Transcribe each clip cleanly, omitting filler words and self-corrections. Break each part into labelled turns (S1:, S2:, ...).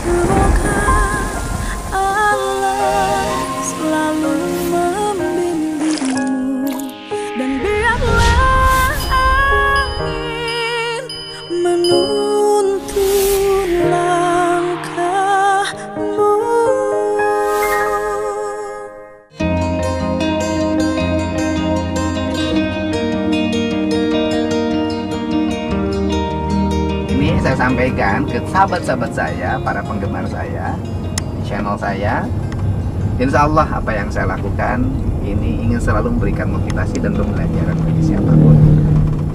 S1: Semoga Allah selalu membimbingmu, dan biarlah angin menuntun langkahmu.
S2: Ini saya sampaikan ke sahabat-sahabat saya, para penggemar saya di channel saya. Insya Allah apa yang saya lakukan ini ingin selalu memberikan motivasi dan pembelajaran bagi siapapun.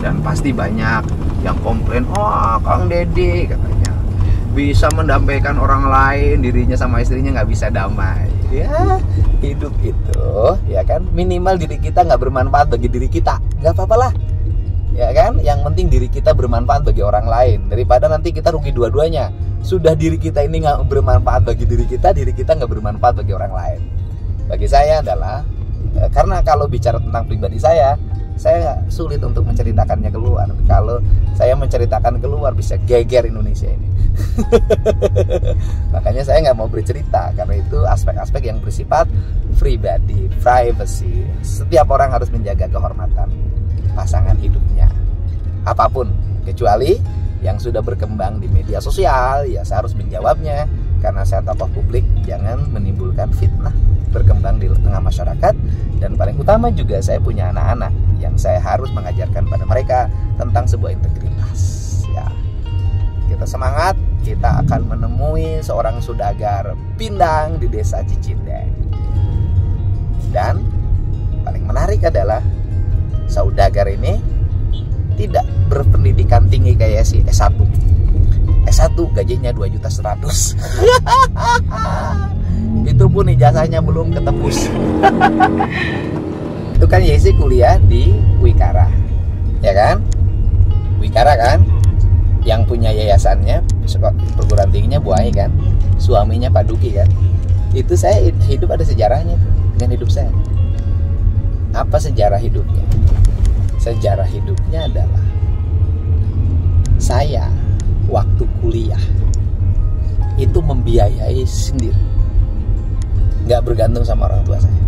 S2: Dan pasti banyak yang komplain, oh Kang Deddy katanya bisa mendamaikan orang lain, dirinya sama istrinya nggak bisa damai. Ya hidup itu ya kan, minimal diri kita nggak bermanfaat bagi diri kita, nggak apa-apa lah ya kan. Yang penting diri kita bermanfaat bagi orang lain, daripada nanti kita rugi dua-duanya. Sudah diri kita ini nggak bermanfaat bagi diri kita nggak bermanfaat bagi orang lain. Bagi saya adalah karena kalau bicara tentang pribadi saya sulit untuk menceritakannya keluar. Kalau saya menceritakan keluar bisa geger Indonesia ini. Makanya saya nggak mau bercerita, karena itu aspek-aspek yang bersifat pribadi, privacy. Setiap orang harus menjaga kehormatan pasangan hidupnya, apapun, kecuali yang sudah berkembang di media sosial. Ya saya harus menjawabnya, karena saya tokoh publik, jangan menimbulkan fitnah berkembang di tengah masyarakat. Dan paling utama juga saya punya anak-anak yang saya harus mengajarkan pada mereka tentang sebuah integritas. Ya, kita semangat, kita akan menemui seorang saudagar pindang di desa Cicindeng. Dan paling menarik adalah saudagar ini tidak berpendidikan tinggi kayak si S1. S1 gajinya 2.100.000. Itu pun ijazahnya belum ketembus. Itu kan Yesi kuliah di Wikara, ya kan? Wikara kan, yang punya yayasannya perguruan tingginya Bu Ai kan, suaminya Pak Duki kan. Itu saya hidup ada sejarahnya tuh dengan hidup saya. Apa sejarah hidupnya? Sejarah hidupnya adalah saya waktu kuliah itu membiayai sendiri, nggak bergantung sama orang tua saya.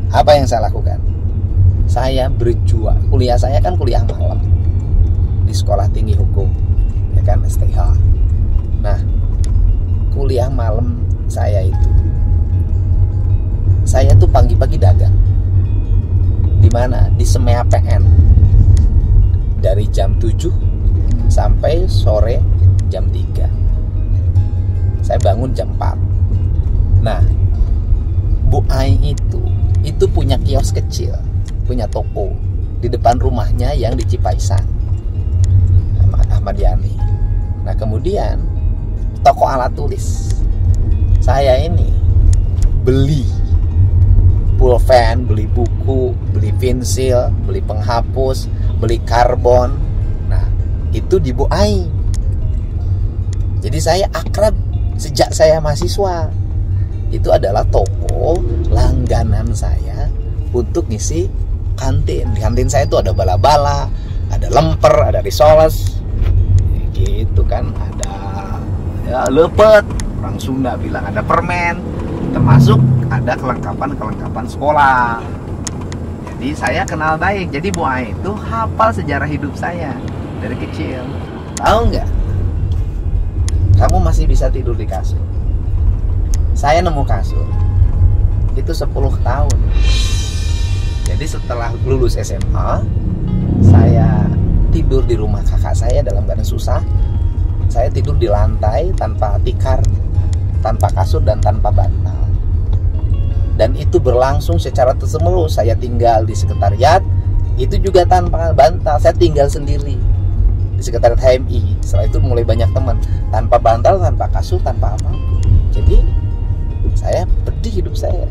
S2: Apa yang saya lakukan? Saya berjuang. Kuliah saya kan kuliah malam di Sekolah Tinggi Hukum, ya kan, STH. Nah, kuliah malam saya itu, saya tuh pagi-pagi dagang. Di mana? Di Semea PN. Dari jam 7 sampai sore jam 3. Saya bangun jam 4. Nah, Bu Ai itu punya kios kecil, punya toko di depan rumahnya yang di Cipaisan, Ahmad Yani. Nah, kemudian toko alat tulis. Saya ini beli pulpen, beli buku, beli pensil, beli penghapus, beli karbon. Nah, itu di Bu Ai. Jadi saya akrab sejak saya mahasiswa. Itu adalah toko langganan saya untuk ngisi kantin. Di kantin saya itu ada bala-bala, ada lemper, ada risoles, gitu kan, ada ya, lepet, orang Sunda bilang ada permen, termasuk ada kelengkapan sekolah. Jadi saya kenal baik. Jadi Bu Ai itu hafal sejarah hidup saya dari kecil. Tahu nggak? Kamu masih bisa tidur di kasur. Saya nemu kasur itu 10 tahun. Jadi setelah lulus SMA, saya tidur di rumah kakak saya dalam keadaan susah. Saya tidur di lantai tanpa tikar, tanpa kasur, dan tanpa bantal. Dan itu berlangsung secara terus-menerus. Saya tinggal di sekretariat, itu juga tanpa bantal. Saya tinggal sendiri di sekretariat HMI. Setelah itu mulai banyak teman, tanpa bantal, tanpa kasur, tanpa apa. Jadi saya pedih hidup saya,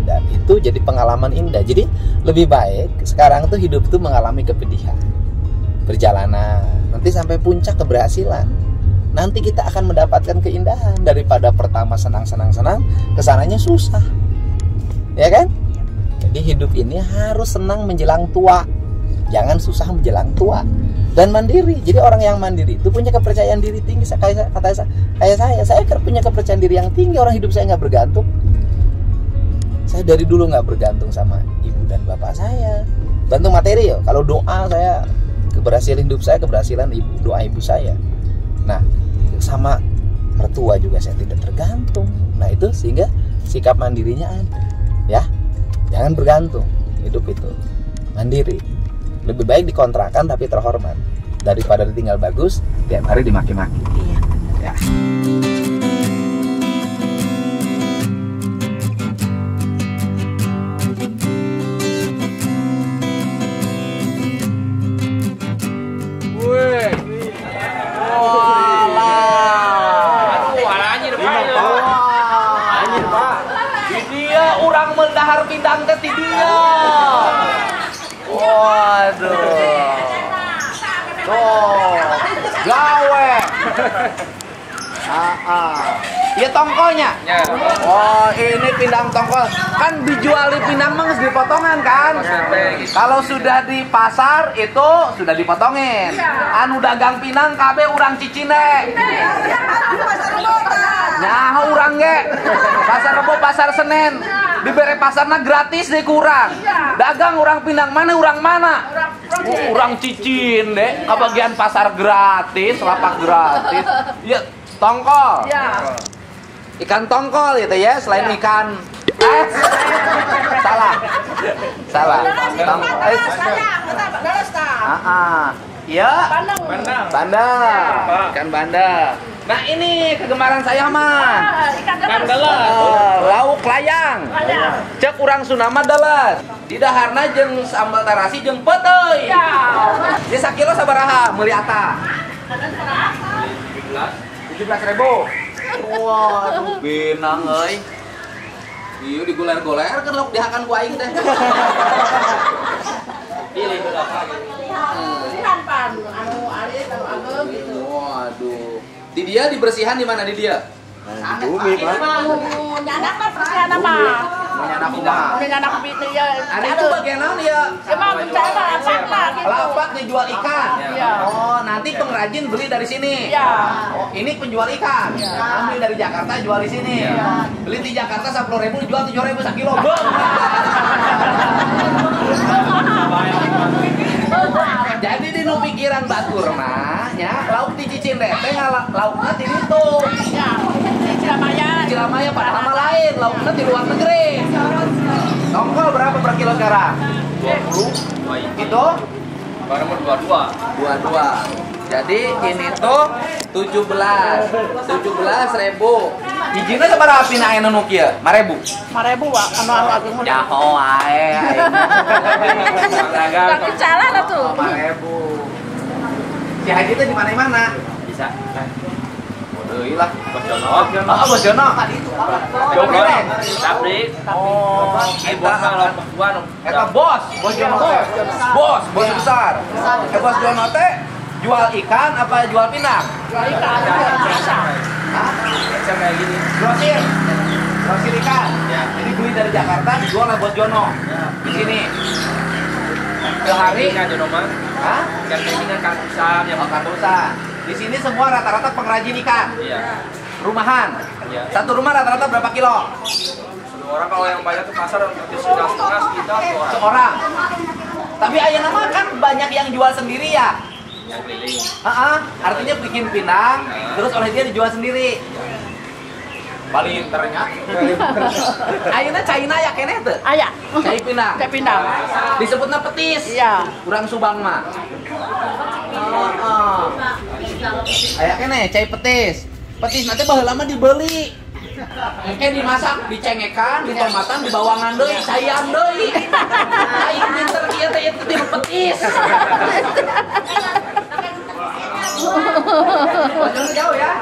S2: dan itu jadi pengalaman indah. Jadi lebih baik sekarang tuh hidup tuh mengalami kepedihan, perjalanan, nanti sampai puncak keberhasilan. Nanti kita akan mendapatkan keindahan, daripada pertama senang-senang, kesananya susah, ya kan? Jadi hidup ini harus senang menjelang tua. jangan susah menjelang tua dan mandiri. Jadi orang yang mandiri itu punya kepercayaan diri tinggi. Kayak saya punya kepercayaan diri yang tinggi. Orang hidup saya nggak bergantung. Saya dari dulu nggak bergantung sama ibu dan bapak saya. Gantung materi ya. Kalau doa saya keberhasilan hidup saya, keberhasilan doa ibu saya. Nah, sama mertua juga saya tidak tergantung. Nah itu sehingga sikap mandirinya ada. Ya, jangan bergantung. Hidup itu mandiri. Lebih baik dikontrakan tapi terhormat daripada ditinggal bagus tiap hari dimaki-maki.
S1: Iya.
S2: Ya. Orang mendahar pindang ke dia. Waduh. Tuh. Gawe. Iya tongkolnya. Oh, ini pindang tongkol. Kan dijual di pindang mah di potongan kan? Kalau sudah di pasar itu sudah dipotongin. Anu dagang pindang KB urang cicine. Nah, urang ge. Pasar Rebo, pasar Senen. Dibere pasarna gratis deh kurang. Dagang orang pindang mana orang mana? Orang cicin deh. Kebagian pasar gratis, lapak gratis. Ya, tongkol.
S1: Ya.
S2: Ikan tongkol itu ya, selain ikan. Salah. Tongkol. Iya. Bandeng. Ikan bandeng. Nah ini kegemaran saya mah.
S1: Ikan dalas.
S2: Lauk layang. Cek urang Sunama dalas. Tidak harna jeung sambal terasi jeung peteuy.
S1: Ya.
S2: Di sakilo sabaraha meuli ata? 17.000. Waduh, benang euy. Ieu diguler-guler kan lauk dihakan ku aing teh. Pilih berapa gitu.
S1: Pan anu alit anu ageng gitu.
S2: Waduh. Di dia dibersihan di mana di dia?
S3: Di bumi, Pak.
S1: Nyanak mah persihan apa?
S2: Nyanak kumaha?
S1: Nyanak pitu ya.
S2: Ada itu bagian naon dia?
S1: Emang mencari lapak lah gitu.
S2: Lapak dijual ikan.
S1: Iya.
S2: Oh, nanti pengrajin beli dari sini.
S1: Iya.
S2: Oh, ini penjual ikan. Ambil dari Jakarta jual di sini. Beli di Jakarta 10.000 jual 7.000 sekilo. Bang. Jadi di nu pikiran batur mah nya lauk dicicin teh laukna di ditu.
S1: Ya.
S2: Cilamaya padahal mah lain, laukna di luar negeri. Tongkol berapa per kilo sekarang? 20. Itu?
S3: Baru mau 22.
S2: Jadi ini tuh 17.000. Hijina sabaraha pina aya nu kieu? 5.000.
S1: 5.000 wa anu ageng mah.
S2: Nyaho wae ayeuna.
S1: Tapi jalan atuh.
S2: 5.000. Si Haji teh di mana-mana?
S3: Bisa.
S2: Deui lah.
S3: Bos Jono.
S2: Bos Jono tadi itu.
S3: Jono. Tapi
S2: Oh,
S3: kita kelompok gua
S2: eta bos Jono teh. Bos besar. Bos Jono teh jual ikan apa jual pinang?
S1: Jual ikan biasa.
S2: Hah?
S3: biasa kayak gini.
S2: Grosir ikan.
S3: Ya.
S2: Jadi beli dari Jakarta dijual sama Bos Jono. Di sini. Sehari
S3: Ikan Jono mah.
S2: Hah?
S3: Ikan ini kan kartusan yang
S2: Kartusan. Di sini semua rata-rata pengrajin ikan.
S3: Iya.
S2: Rumahan.
S3: Iya.
S2: Satu rumah rata-rata berapa kilo?
S3: Orang kalau yang banyak ke pasar setengah sekitar orang
S2: Seorang. Tapi ayeuna mah kan banyak yang jual sendiri ya.
S3: yang keliling.
S2: Artinya bikin pinang, terus oleh dia dijual sendiri. Paling ternyata. Ayeuna China ya keneh teu?
S1: Aya.
S2: Cai pinang.
S1: Cai pindang.
S2: Disebutna petis.
S1: Iya.
S2: Urang Subang mah. Aya keneh cai petis. Petis nanti baheula mah dibeli. Engke dimasak, dicengekan, ditomatan, dibawangan deui, caian deui. Aing pinter kieu teh itu di petis. Bojone jauh ya?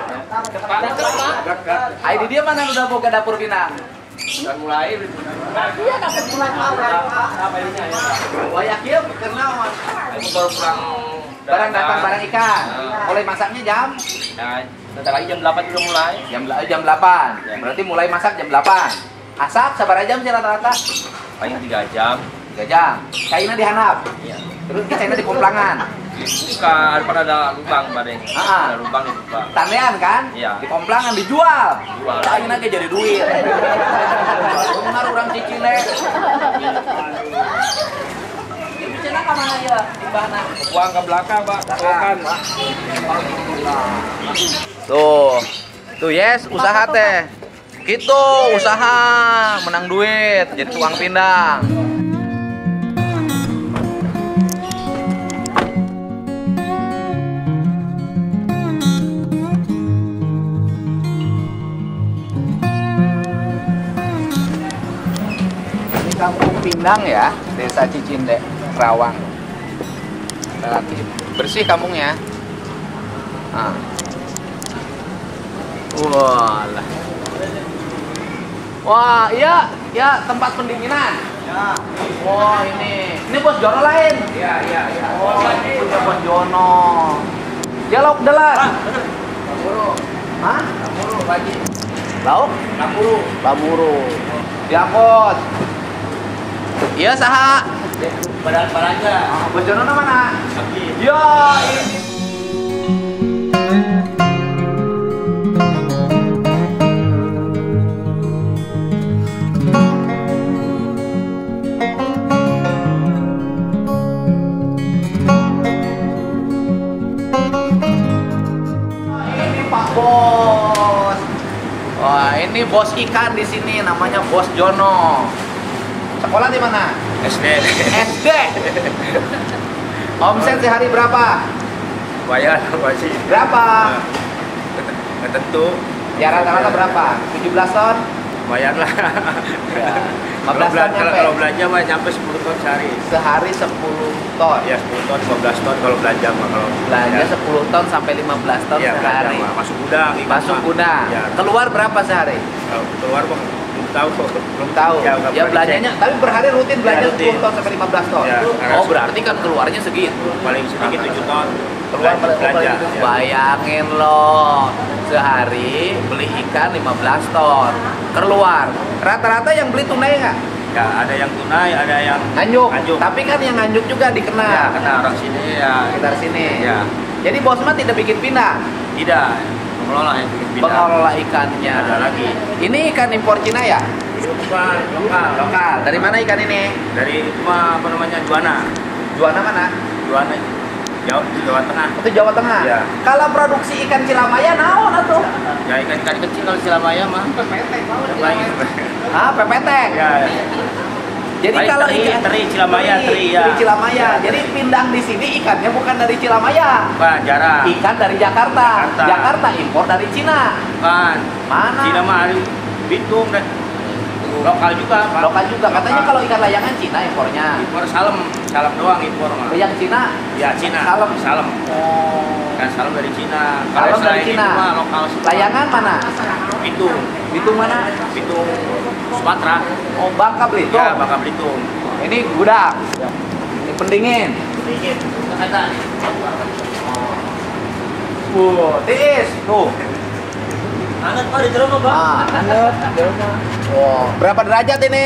S2: Dekat. Ai di dia mana udah boga dapur pinang?
S3: Dan mulai
S1: Iya dapat bulan
S3: apa ini ya?
S2: Waya kieu keur naon?
S3: Aku baru pulang
S2: Barang datang barang ikan. Mulai masaknya jam?
S3: Nah, bentar lagi jam 8 udah mulai.
S2: Jam 8. Berarti mulai masak jam 8. Asak sabar jam sih rata-rata?
S3: Paling 3 jam.
S2: 3 jam. Kaina dihanap.
S3: Iya.
S2: Terus Cina di Komplangan.
S3: Bukan, depan ada lubang badeng.
S2: Ah.
S3: Ada lubang dibuka.
S2: Tandean kan?
S3: Iya.
S2: Di Komplangan dijual.
S3: Jual.
S2: Lain aja jadi duit. Benar orang Cicile. Ini Cina ke mana ya? Di mana?
S3: Buang ke belakang, Pak. Bukan.
S2: Tuh yes, usaha teh. Gitu, usaha menang duit, jadi tukang pindang. Ini kampung Pindang ya, Desa Cicinde, Kerawang. Relatif bersih kampungnya. Nah. Walah. Wah, iya, ya tempat pendinginan.
S3: Ya.
S2: Wah, ini bos Jono lain.
S3: Iya.
S2: Oh, ini punya bos Jono. Ya lauk delas.
S3: Lamuru.
S2: Hah?
S3: Lamuru lagi.
S2: Lauk?
S3: Lamuru.
S2: Lamuru. Diangkut. Iya, saha?
S3: Badan-badannya.
S2: Bos Jono mana?
S3: Lagi.
S2: Ya, ini. Bos. Wah, ini bos ikan di sini namanya Bos Jono. Sekolah di mana?
S3: SD.
S2: SD. Omset sehari berapa?
S3: Bayar apa sih?
S2: Berapa?
S3: Nggak tentu.
S2: Ya rata-rata berapa? 17 ton?
S3: Bayar lah.
S2: Ya. 15
S3: Kalau
S2: ton nyampe.
S3: kalau belanja mah nyampe 10 ton sehari.
S2: Sehari 10 ton.
S3: Ya 10 ton, 15 ton kalau belanja mah kalau
S2: Belanja
S3: ya.
S2: 10 ton sampai 15 ton
S3: Iya,
S2: sehari.
S3: belanja mah. Masuk gudang, ikan
S2: Masuk
S3: mah.
S2: gudang.
S3: Ya.
S2: Keluar berapa sehari?
S3: Kalau keluar mah belum tahu.
S2: Belum tahu.
S3: Ya, nggak
S2: Ya
S3: pernah
S2: belanjanya,
S3: dicek.
S2: tapi berhari rutin belanja
S3: Ya, rutin.
S2: 10 ton sampai 15 ton.
S3: Ya,
S2: Oh, berarti kan keluarnya segitu.
S3: Paling sedikit 7 ton.
S2: Keluar
S3: belanja.
S2: gitu.
S3: Ya.
S2: Bayangin loh, sehari beli ikan 15 ton. Keluar. Rata-rata yang beli tunai nggak?
S3: Ya, ada yang tunai, ada yang
S2: Nganjuk.
S3: nganjuk.
S2: Tapi kan yang nganjuk juga
S3: Ya,
S2: dikenal.
S3: kena orang sini ya.
S2: Sekitar sini.
S3: Ya.
S2: Jadi bos mah tidak bikin pindah.
S3: Tidak. Pengelola yang bikin pindah.
S2: Pengelola ikannya.
S3: Ada lagi.
S2: Ini ikan impor Cina ya?
S3: Bukan lokal.
S2: Lokal. Dari mana ikan ini?
S3: Dari itu mah apa namanya? Juana.
S2: Juana mana?
S3: Juana Jawa Tengah.
S2: Itu Jawa Tengah.
S3: Ya.
S2: Kalau produksi ikan Cilamaya naon atuh?
S3: Ya ikan-ikan kecil kalau Surabaya mah. Baik.
S2: Ah, pepetek.
S3: Ya.
S2: Jadi
S3: Baik,
S2: kalau
S3: teri,
S2: ikan
S3: teri Cilamaya, teri, ya.
S2: teri Cilamaya.
S3: Ya,
S2: Jadi
S3: teri.
S2: pindang di sini ikannya bukan dari Cilamaya.
S3: Bukan jarang.
S2: Ikan dari Jakarta.
S3: Jakarta.
S2: Jakarta impor dari Cina.
S3: Bukan.
S2: Mana?
S3: Cina mah ada Bitung dan lokal juga. Pak.
S2: Lokal juga. Katanya
S3: Lokal.
S2: kalau ikan layangan Cina impornya.
S3: impor salem doang impor mah.
S2: Yang Cina.
S3: Ya Cina.
S2: Salem.
S3: Salem.
S2: Oh.
S3: Kan salem dari Cina.
S2: Salem dari
S3: selain
S2: Cina.
S3: itu mah lokal semua.
S2: Layangan mana?
S3: Bitung.
S2: Bitung mana?
S3: Bitung Sumatera.
S2: Oh, Bangka Belitung.
S3: Ya, Bangka Belitung.
S2: Ini gudang. Ini pendingin.
S3: Dingin. Kata.
S2: Tiis. Tuh.
S3: Hangat Pak di rumah, Pak.
S2: Ah, anget. Wow. Berapa derajat ini?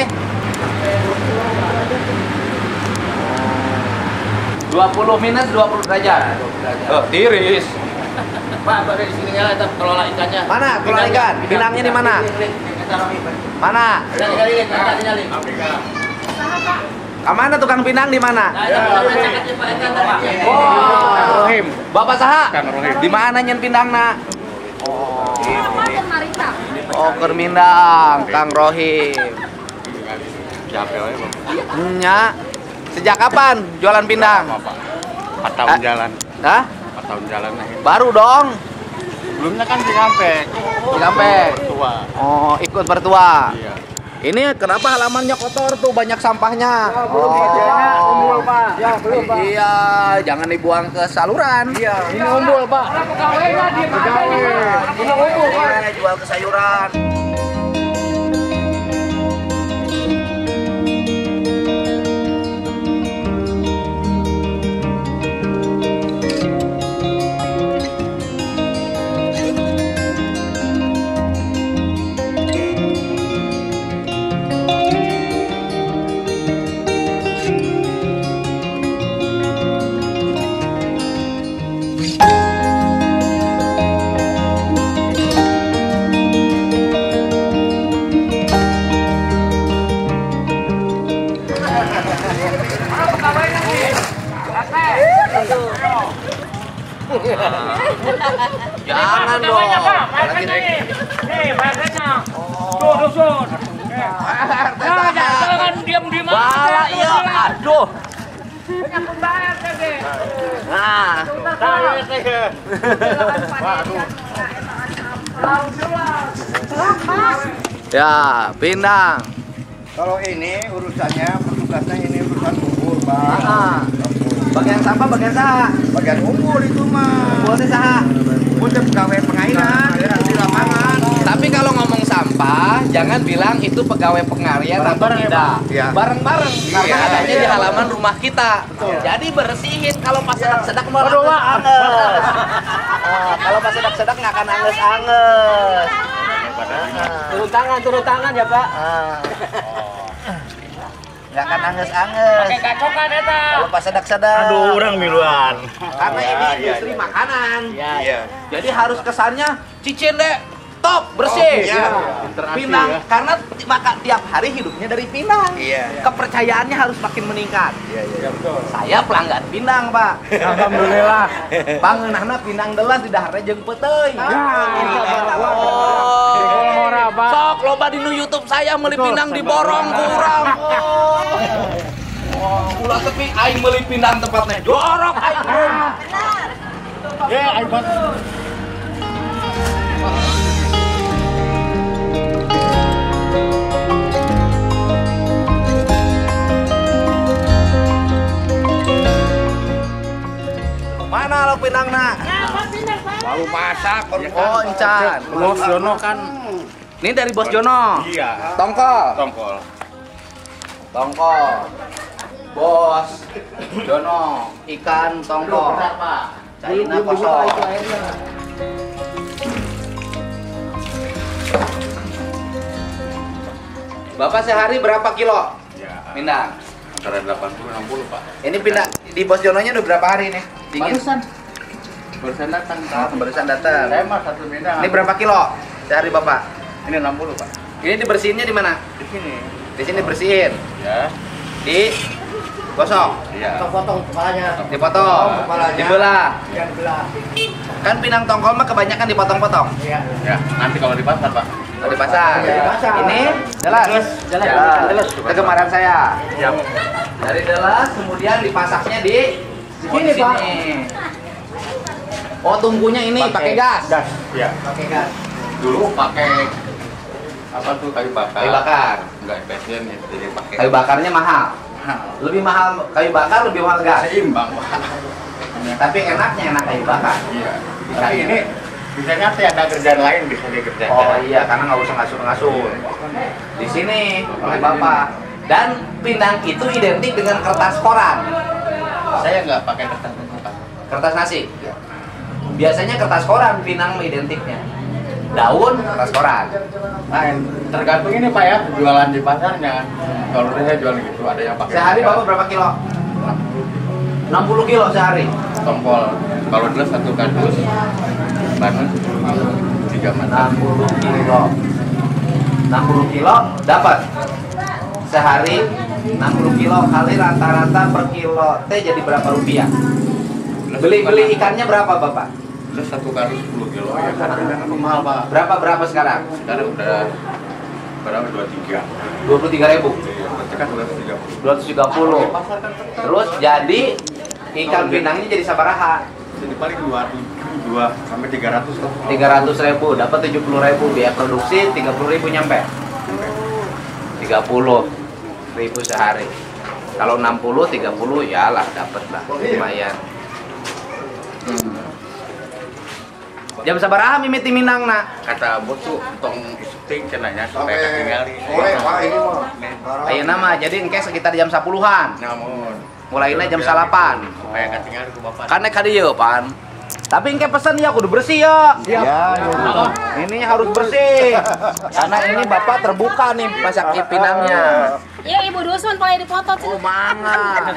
S2: 20 minus 20 derajat. Oh, tiris.
S3: Pak, dari sini ya kita kelola ikannya.
S2: Mana kelola ikan? Pinangnya di mana? Mana? Mana tukang pinang di mana? Oh,
S3: Rohim.
S2: Bapak saha?
S3: Kang Rohim.
S2: Di mana nyen pindangna? Oh, Kermindang, Kang Rohim.
S3: Capek wae, Bang.
S2: Nya. Sejak kapan jualan pindang?
S3: 4 tahun jalan.
S2: Hah?
S3: 4 tahun jalan aja.
S2: Baru dong.
S3: Sebelumnya kan di Ngampek.
S2: Ngampek.
S3: Tua.
S2: Oh, ikut bertua.
S3: Iya.
S2: Ini kenapa halamannya kotor tuh, banyak sampahnya?
S3: Umbul, Pak. Ya, belum, Pak.
S2: Iya, jangan dibuang ke saluran.
S3: Iya, ini umbul, Pak.
S2: Ini umbul, Pak. Jual ke sayuran. Jangan dong. Lagi
S4: Nih, bahasanya. Tuh, dusun. Jangan diam-diam aja.
S2: bala ya. Aduh.
S4: Banyak pembayar tadi.
S2: Nah. Ya, pindang.
S5: Kalau ini urusannya petugasnya ini urusan umbul, Pak.
S2: Bagian sampah, bagian saha.
S5: Bagian umbul itu mah.
S2: Buatnya saha.
S5: Udah pegawai pengairan di lapangan.
S2: Tapi kalau ngomong sampah, jangan bilang itu pegawai pengarian atau
S5: Bareng-bareng ya,
S2: tidak.
S5: Pak? Iya.
S2: Bareng-bareng. Karena
S5: Iya,
S2: adanya di
S5: iya.
S2: halaman rumah kita. Jadi bersihin kalau pas sedak-sedak mau
S5: Aduh, Pak.
S2: anges. Kalau pas sedak-sedak nggak akan anges-anges. Turun tangan ya Pak. Nggak akan anges-anges.
S4: Pakai kacokan eta.
S2: Kalau pas sedak-sedak.
S5: Aduh, orang miluan.
S2: Karena ini industri makanan.
S5: Iya.
S2: Jadi harus kesannya cicin deh, top, bersih.
S5: Iya.
S2: Pinang, karena tiap hari hidupnya dari Pinang.
S5: Iya.
S2: Kepercayaannya harus makin meningkat.
S5: Iya, betul.
S2: Saya pelanggan Pinang, Pak.
S5: Alhamdulillah.
S2: Pangeunahna Pinang delas di daharna jeung peuteuy.
S4: Pak.
S2: Sok loba di YouTube saya meuli Pinang diborong ku urang. Ulah tepi aing meuli Pinang tempatnya. Jorok aing.
S5: Ya, iPhone.
S2: Mana lo Pinangna?
S5: Baru masak.
S2: Oh, encan.
S5: Bos Jono kan.
S2: Ini dari Bos Jono.
S5: Iya.
S2: Tongkol.
S5: Tongkol.
S2: Tongkol. Bos Jono, ikan tongkol. Caina kosong. Bapak sehari berapa kilo?
S5: Ya,
S2: Pindang.
S5: antara 80-60, Pak.
S2: Ini pindah di Bos Jononya udah berapa hari nih? Dingin.
S5: Barusan datang.
S2: Oh, barusan datang.
S5: Saya mah satu beda.
S2: Ini berapa kilo sehari Bapak?
S5: Ini 60, Pak.
S2: Ini dibersihinnya di mana?
S5: Di sini.
S2: Di sini bersihin.
S5: Ya.
S2: Di gosok.
S5: Iya.
S1: Potong kepalanya.
S2: Dipotong.
S1: Kepalanya.
S2: Dibelah.
S1: Yang belah.
S2: Kan pinang tongkol mah kebanyakan dipotong-potong.
S1: Iya.
S5: Ya, nanti kalau di pasar, Pak.
S2: Kalau di pasar.
S1: Di pasar.
S2: Ini jelas. Jelas. Kegemaran saya.
S5: Siap.
S2: Dari delas kemudian dipasaknya di
S1: Sini, Pak.
S2: Oh, tungkunya ini pakai gas.
S5: Gas. Iya.
S1: Pakai gas.
S5: Dulu pakai apa tuh kayu bakar.
S2: Kayu bakar.
S5: Enggak efisien ya, jadi pakai
S2: Kayu bakarnya mahal. Lebih mahal kayu bakar, lebih mahal gas.
S5: seimbang, Pak.
S2: Tapi enaknya enak kayu bakar.
S5: Iya. Tapi ini bisa nyata ada kerjaan lain bisa dikerjakan.
S2: Oh iya, karena nggak usah ngasuh-ngasuh. Di sini oleh Bapak. Dan pindang itu identik dengan kertas koran.
S5: Saya nggak pakai kertas itu, Pak.
S2: Kertas nasi. Biasanya kertas koran pinang identiknya. Daun kertas koran.
S5: Nah, tergantung ini Pak ya, jualan di pasarnya. Kalau saya jual gitu, ada yang pakai.
S2: Sehari Bapak berapa kilo? 60 kilo sehari.
S5: Tongkol. Kalau dulu satu kardus, banget 3 mata.
S2: 60 kilo. 60 kilo dapat sehari 60 kilo kali rata-rata per kilo teh jadi berapa rupiah? Beli ikannya berapa Bapak?
S5: Dulu satu kardus 10 kilo ya, kadang-kadang mahal Pak.
S2: Berapa sekarang?
S5: Sekarang udah berapa? 23.
S2: 23.000.
S5: Iya, berarti kan 230.
S2: 230.
S5: Pasar kan tetap.
S2: Terus jadi ikan pinangnya jadi sabaraha?
S5: Jadi paling 2 sampai 300 lah.
S2: 300.000, dapat 70.000, biaya produksi 30.000 nyampe. 30.000 sehari. Kalau 60 30 ya lah dapat lah, lumayan. Jam sabaraha mimiti Minang nak?
S5: Kata bos tuh tong syuting cenanya supaya ketinggali.
S6: Oleh Pak ini mah.
S2: Ayeuna mah jadi engke sekitar jam 10-an.
S5: Namun
S2: Mulainya jam 8.
S5: supaya ketinggali ku bapak.
S2: Karena ka dieu pan. Tapi engke pesan ya kudu bersih ya.
S6: Ya,
S2: Ini harus bersih. Karena ini Bapak terbuka nih masak pinangnya.
S7: Iya, Ibu Dusun boleh dipoto
S2: Oh, mangga.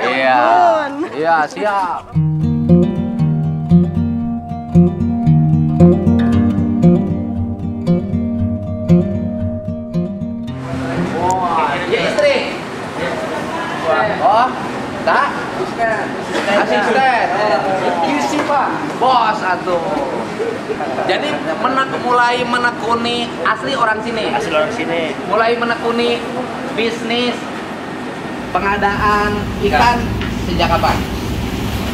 S2: Iya. Iya, siap. Wah, iya istri. Oh, tak? Asisten. Isi Pak. Bos atuh. Jadi mulai menekuni asli orang sini.
S4: Asli orang sini.
S2: Mulai menekuni bisnis pengadaan ikan sejak kapan?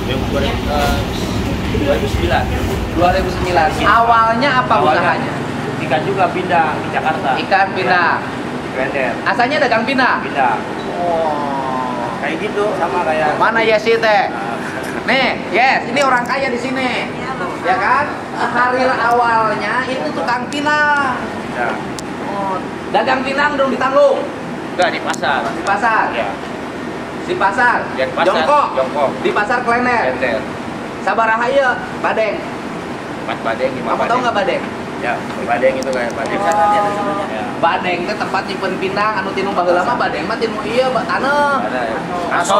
S2: 2009. Awalnya apa usahanya?
S4: Ikan juga pindah di Jakarta.
S2: Ikan pindah.
S4: Klender.
S2: Asalnya dagang pindah.
S4: Pindah.
S2: Oh.
S4: Kayak gitu sama kayak.
S2: Mana Yesi teh? Nih, Yes, ini orang kaya di sini. Ya kan? Karir awalnya itu tukang pinang.
S4: Ya.
S2: Oh, dagang pinang dong ditanggung
S4: Enggak di pasar.
S2: di pasar.
S4: Ya.
S2: Di pasar.
S4: Ya, di pasar.
S2: Jongkok.
S4: Jongkok.
S2: Di pasar Klender.
S4: Klender.
S2: Sabaraha ieu? Badeng.
S4: Empat badeng, lima
S2: Kamu tahu nggak badeng?
S4: Ya, badeng itu kayak badeng. Ya.
S2: Badeng teh tempat nyimpen pinang anu tinu baheula mah badeng mah tinu ieu anu.
S4: Ada ya. Kaso.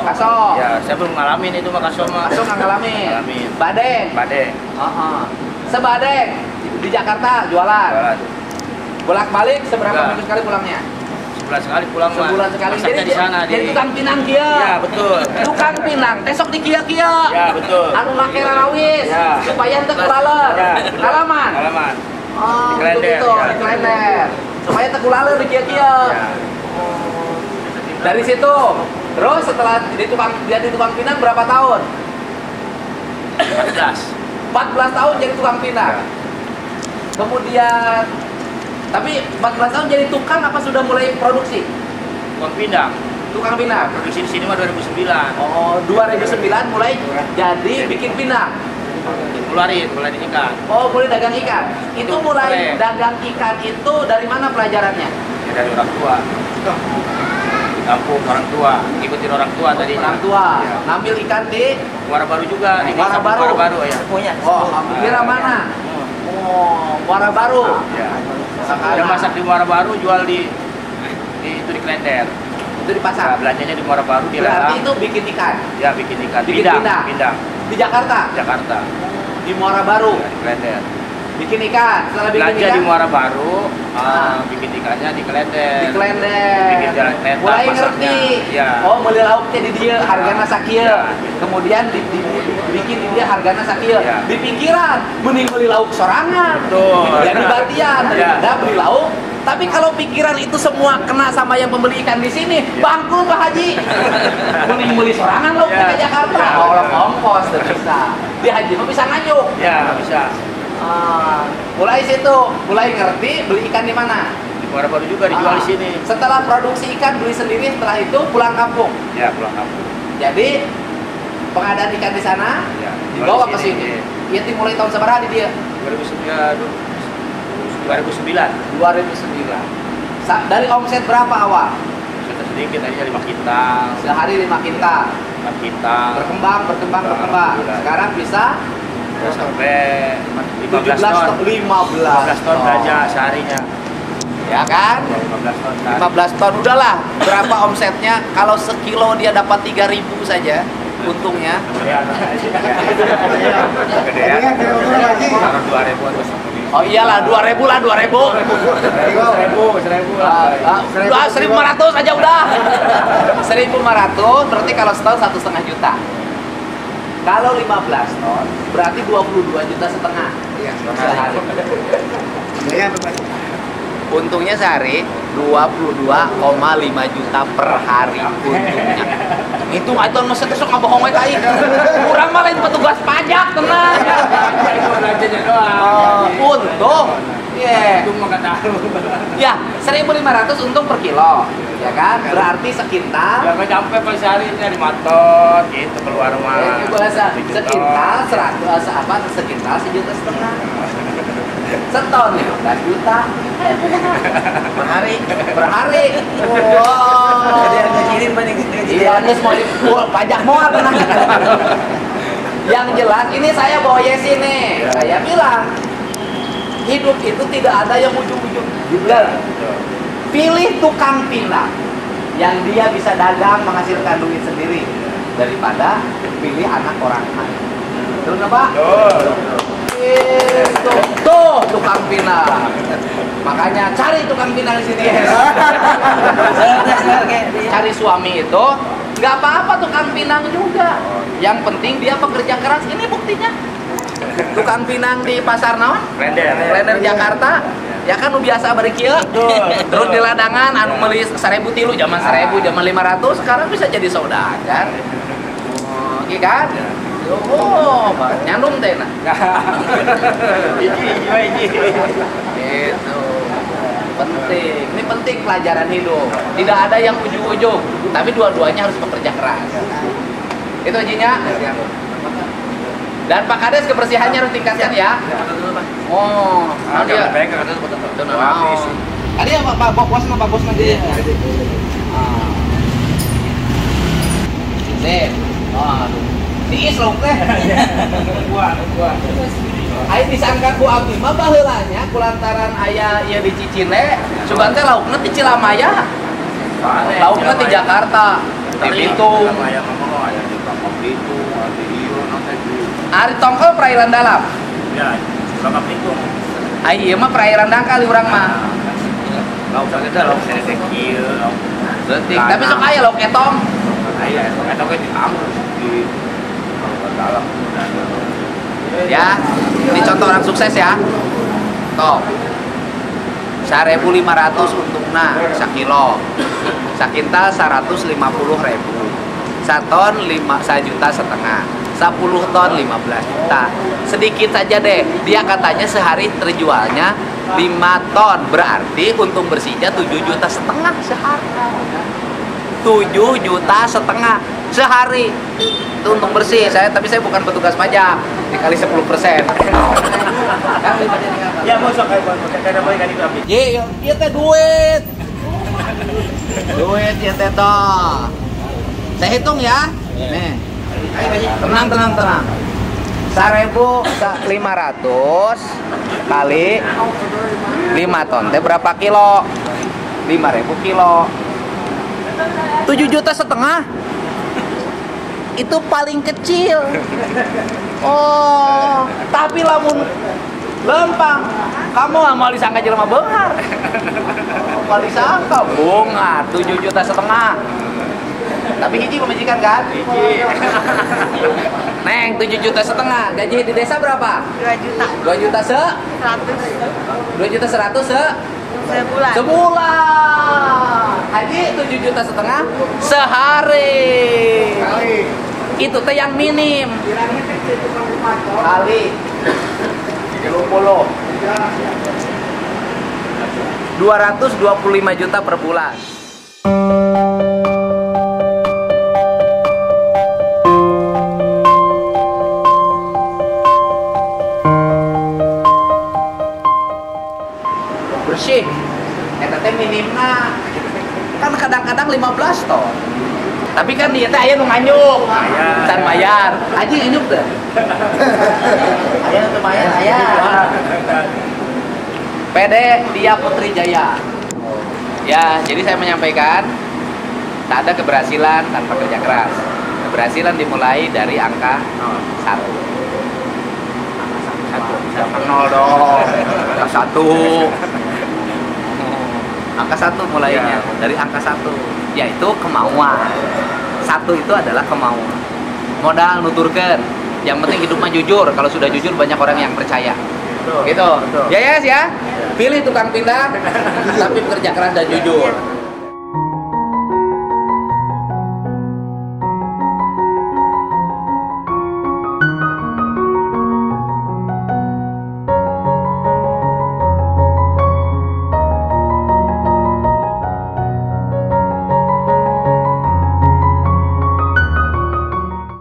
S2: Kaso.
S4: Ya, saya belum ngalamin itu mah kaso mah.
S2: Kaso nggak ngalamin.
S4: Ngalamin.
S2: Badeng.
S4: Badeng.
S2: Heeh. Sebadeng di Jakarta jualan.
S4: Jualan.
S2: Bolak-balik seberapa
S4: Enggak.
S2: minggu sekali pulangnya?
S4: Sebulan sekali pulang mah.
S2: Sebulan sekali.
S4: Masaknya di sana
S2: jadi tukang pinang kieu.
S4: Ya, betul.
S2: Tukang pinang tesok di kieu-kieu.
S4: Ya, betul.
S2: Anu make rarawis
S4: Ya.
S2: supaya teu kulaler.
S4: Ya.
S2: Halaman.
S4: Halaman.
S2: Oh,
S4: Di Klender,
S2: begitu,
S4: ya.
S2: di Klender. Supaya teu kulaler di kieu-kieu.
S4: Ya.
S2: Dari situ, terus setelah jadi tukang pinang berapa tahun?
S4: 14.
S2: 14 tahun jadi tukang pinang.
S4: Ya.
S2: Kemudian, tapi 14 tahun jadi tukang apa sudah mulai produksi?
S4: Tukang pindang.
S2: Tukang pinang.
S4: Produksi di sini mah 2009.
S2: Oh, 2009 mulai jadi bikin pinang.
S4: Mulai ikan.
S2: Oh, mulai dagang ikan. Itu mulai
S4: Keren.
S2: dagang ikan itu dari mana pelajarannya?
S4: Ya, dari orang tua. Di kampung orang tua, ikutin orang tua tadi.
S2: Orang tua.
S4: Ya.
S2: Ngambil ikan di
S4: Muara Baru juga, di
S2: Muara
S4: desa
S2: Baru.
S4: Muara Baru ya.
S2: Oh, kira mana? Oh, Muara Baru.
S4: Ya. Ada masak di Muara Baru, jual di Klender.
S2: Itu di
S4: Nah,
S2: pasar.
S4: belanjanya di Muara Baru, di
S2: Berarti
S4: lelang.
S2: itu bikin ikan
S4: Ya, bikin ikan.
S2: Bikin pindang.
S4: Pindang.
S2: di Jakarta,
S4: Jakarta.
S2: di Muara Baru.
S4: Ya, di Klender.
S2: Bikin ikan. Setelah bikin
S4: Belanja
S2: ikan,
S4: di Muara Baru,
S2: Ah.
S4: bikin ikannya di Klender.
S2: di Klender.
S4: Bikin jalan kereta,
S2: Mulai
S4: pasarnya.
S2: ngerti.
S4: Ya.
S2: Oh, meuli lauknya di dia hargana sakieu.
S4: Ya.
S2: Kemudian bikin di dia hargana sakieu.
S4: Ya.
S2: Di pikiran mending meuli lauk sorangan.
S4: Betul.
S2: Jadi batian
S4: Ya.
S2: daripada beli lauk. Tapi kalau pikiran itu semua kena sama yang pembeli ikan di sini, bangkrut Pak Haji. Mending beli sorangan lauk
S4: Ya.
S2: ke Jakarta.
S4: Ya.
S2: Kalau ongkos tuh bisa. Di Haji mah bisa nganyuk.
S4: Ya, bisa.
S2: Mulai situ, mulai ngerti beli ikan di mana.
S4: Di Muara Baru juga dijual di sini.
S2: Setelah produksi ikan beli sendiri, setelah itu pulang kampung.
S4: Ya, pulang kampung.
S2: Jadi pengadaan ikan di sana
S4: Ya,
S2: dibawa
S4: jual
S2: ke
S4: di
S2: sini.
S4: Iya.
S2: Itu mulai tahun seberapa di dia?
S4: 2009.
S2: 2009. Dari omset berapa awal?
S4: Sudah sedikit aja 5 kintal.
S2: Sehari 5 kintal.
S4: 4 kintal.
S2: Berkembang.
S4: Alhamdulillah.
S2: Sekarang bisa
S4: Udah sampai 15
S2: 17
S4: ton.
S2: ton. 15
S4: 15 ton belanja seharinya.
S2: Ya kan?
S4: 15 ton sehari.
S2: 15 ton udahlah. Berapa omsetnya? Kalau sekilo dia dapat 3.000 saja untungnya.
S4: Gedean. Taruh 2.000 atau 10.000.
S2: Oh iyalah 2.000 lah 2.000. 1.500 aja udah. 1.500 berarti kalau setahun 1,5 juta. Kalau 15 ton berarti 22 juta setengah.
S6: Iya,
S2: Sehari.
S6: Iya,
S2: Untungnya sehari 22,5 juta per hari untungnya. Itu mesti besok ngabohong we ka ieu. Urang mah lain petugas pajak tenang.
S4: Belanjanya doang.
S2: Untung. Iya.
S4: Itu mah kata.
S2: Ya, 1.500 untung per kilo. Ya kan? Berarti sekintal.
S4: Ya nggak sampai per sehari ini 5 ton gitu keluar mah.
S2: Bahasa sekintal 100 sekintal 1,5 juta. Seton 15 juta per hari. Wow.
S6: Jadi harga kirim banyak
S2: Iya, ini semua pajak muat tenang. Yang jelas ini saya bawa Yesi nih. Saya bilang hidup itu tidak ada yang ujung-ujung. Pilih tukang pinang yang dia bisa dagang menghasilkan duit sendiri daripada pilih anak orang kaya. Betul nggak Pak? Tuh tukang pinang. Makanya cari tukang pinang di sini. Cari suami itu Nggak apa-apa tukang pinang juga. Yang penting dia pekerja keras. Ini buktinya. Tukang pinang di pasar naon? Klender Jakarta. Ya kan nu biasa bari kieu. Terus di ladangan anu meuli 1.000 tilu zaman 1.000 zaman 500 sekarang bisa jadi saudagar. Oh, gitu kan? Oh, nyandung teh nah. Itu penting. Ini penting pelajaran hidup. Tidak ada yang ujung-ujung, tapi dua-duanya harus bekerja keras. Itu ajinya. Dan Pak Kades kebersihannya harus tingkatkan ya. Oh, dia. Tadi ya Pak Bos sama Pak Bos nanti. Sip. Oh, tiis loh teh. Gua. Aing disangka ku abdi mah baheulanya kulantaran aya ieu di Cicile, sugan teh laukna ti Cilamaya. Laukna ti Jakarta, di Bitung. Ari tongkol perairan dalam.
S4: Ya, Bangka Belitung.
S2: Ai ieu mah perairan dangkal urang mah.
S4: Lauk sageda lauk sedek kieu, lauk.
S2: Leutik, tapi sok aya lauk etong.
S4: Aya, eta ge diambil di dalam.
S2: Ya, ini contoh orang sukses ya. Toh. 1.500 untungna sakilo. Sakintal 150.000. Saton 1,5 juta. 10 ton 15 juta. Sedikit saja deh. Dia katanya sehari terjualnya 5 ton. Berarti untung bersihnya 7,5 juta sehari. 7,5 juta sehari. Itu untung bersih. Tapi saya bukan petugas pajak. Dikali 10%.
S4: Ya mosok kayak boleh kan itu habis.
S2: Ye, ieu teh duit. Duit ieu teh toh. Saya hitung ya. Nih. Tenang. 1.500 kali 5 ton teh berapa kilo? 5.000 kilo. 7,5 juta. Itu paling kecil. Oh, tapi lamun lempang, kamu mau disangka jelema beungar. Mau disangka bunga 7,5 juta. Tapi hiji pemajikan kan? Hiji. Neng 7,5 juta. Gaji di desa berapa?
S1: 2 juta.
S2: 2 juta
S1: 100.
S2: 2,1 juta
S1: Sebulan.
S2: Haji 7,5 juta sehari. Itu teh yang minim. Kali 30. 225 juta per bulan. Bersih. Eta teh minimna kan kadang-kadang 15 ton. Tapi kan dia teh aya nu nganyuk. Can bayar. Aji nganyuk teh. Aya nu bayar aya. PD dia Putri Jaya. Ya, jadi saya menyampaikan tak ada keberhasilan tanpa kerja keras. Keberhasilan dimulai dari angka 1. Jangan 0 dong. Angka 1. Angka 1 mulainya dari angka 1, yaitu kemauan. 1 itu adalah kemauan. Modal nuturkan. Yang penting hidup mah jujur. Kalau sudah jujur banyak orang yang percaya. Gitu. Ya yes ya. Pilih tukang pindah tapi bekerja keras dan jujur.